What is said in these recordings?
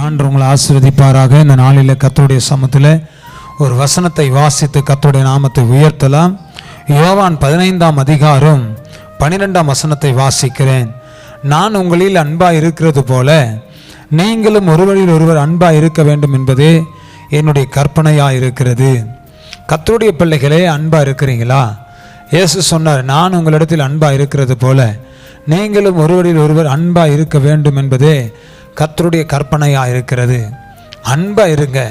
ஆண்டவர் உங்களை ஆசீர்வதிப்பாராக. இந்த நாளில் கர்த்தருடைய சமூகத்தில் ஒரு வசனத்தை வாசித்து கர்த்தருடைய நாமத்தை உயர்த்தலாம். யோவான் 15ஆம் அதிகாரம் 12ஆம் வசனத்தை வாசிக்கிறேன். நான் உங்களில் அன்பாய் இருக்கிறது போல நீங்களும் ஒருவரில் ஒருவர் அன்பாய் இருக்க வேண்டும் என்பதே என்னுடைய கற்பனையாக இருக்கிறது. கர்த்தருடைய பிள்ளைகளே, அன்பாக இருக்கிறீங்களா? இயேசு சொன்னார், நான் உங்களிடத்தில் அன்பாக இருக்கிறது போல நீங்களும் ஒருவரில் ஒருவர் அன்பாக இருக்க வேண்டும் என்பதே கர்த்தருடைய கற்பனையாக இருக்கிறது. அன்பாக இருங்க.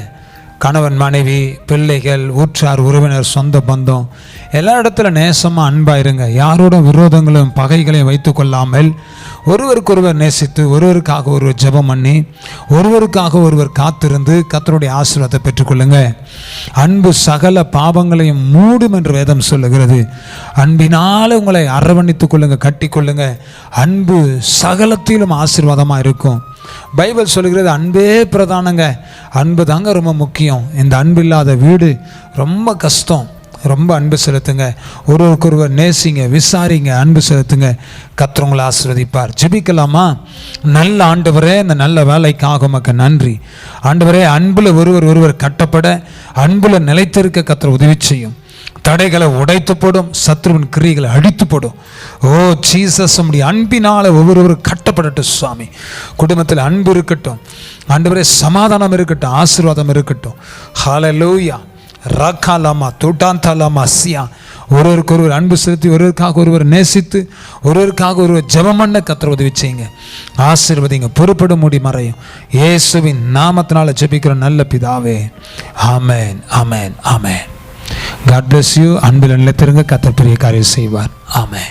கணவன் மனைவி பிள்ளைகள் ஊற்றார் உறவினர் சொந்த பந்தம் எல்லா இடத்துல நேசமாக அன்பாக இருங்க. யாரோட விரோதங்களும் பகைகளையும் வைத்து கொள்ளாமல் ஒருவருக்கொருவர் நேசித்து ஒருவருக்காக ஒருவர் ஜெபம் பண்ணி ஒருவருக்காக ஒருவர் காத்திருந்து கர்த்தருடைய ஆசீர்வாதத்தை பெற்றுக்கொள்ளுங்க. அன்பு சகல பாவங்களையும் மூடும் என்று வேதம் சொல்லுகிறது. அன்பினால் உங்களை அரவணைத்துக் கொள்ளுங்க, கட்டி கொள்ளுங்க. அன்பு சகலத்திலும் ஆசீர்வாதமாக இருக்கும். பைபிள் சொல்லுகிறது அன்பே பிரதானங்க. அன்பு தாங்க ரொம்ப முக்கியம். இந்த அன்பு இல்லாத வீடு ரொம்ப கஷ்டம். ரொம்ப அன்பு செலுத்துங்க, ஒருவருக்கொருவர் நேசிங்க, விசாரிங்க, அன்பு செலுத்துங்க. கர்த்தர் உங்களை ஆசீர்வதிப்பார். ஜெபிக்கலாமா? நல்ல ஆண்டவரே, இந்த நல்ல வேலைக்காக உமக்கு நன்றி ஆண்டவரே. அன்புல ஒருவர் கட்டப்பட அன்புல நிலைத்திருக்க கர்த்தர் உதவி செய்யும். தடைகளை உடைத்து போடும், சத்ருவின் கிரியைகளை அடித்து போடும். ஓ ஜீசஸ், உம்முடைய அன்பினால ஒவ்வொருவரும் கட்டப்படட்டும் சுவாமி. குடும்பத்தில் அன்பு இருக்கட்டும் ஆண்டவரே, சமாதானம் இருக்கட்டும், ஆசீர்வாதம் இருக்கட்டும். ஹல்லேலூயா. ரகாலாமா தூட்டாந்தாலாமா சியா. ஒருவருக்கு ஒருவர் அன்பு செலுத்தி ஒருவருக்காக ஒருவர் நேசித்து ஒருவருக்காக ஒருவர் ஜெபம் பண்ண கர்த்தர் உதவி செய்யுங்க. ஆசீர்வதிங்க. பொறுப்படும் மூடி மறையும் இயேசுவின் நாமத்தினால ஜெபிக்கிற நல்ல பிதாவே. ஆமென், ஆமென், ஆமென். God bless you. அன்பில் நிலைத்திருங்க. கர்த்தர் பெரிய காரியம் செய்வார். ஆமென்.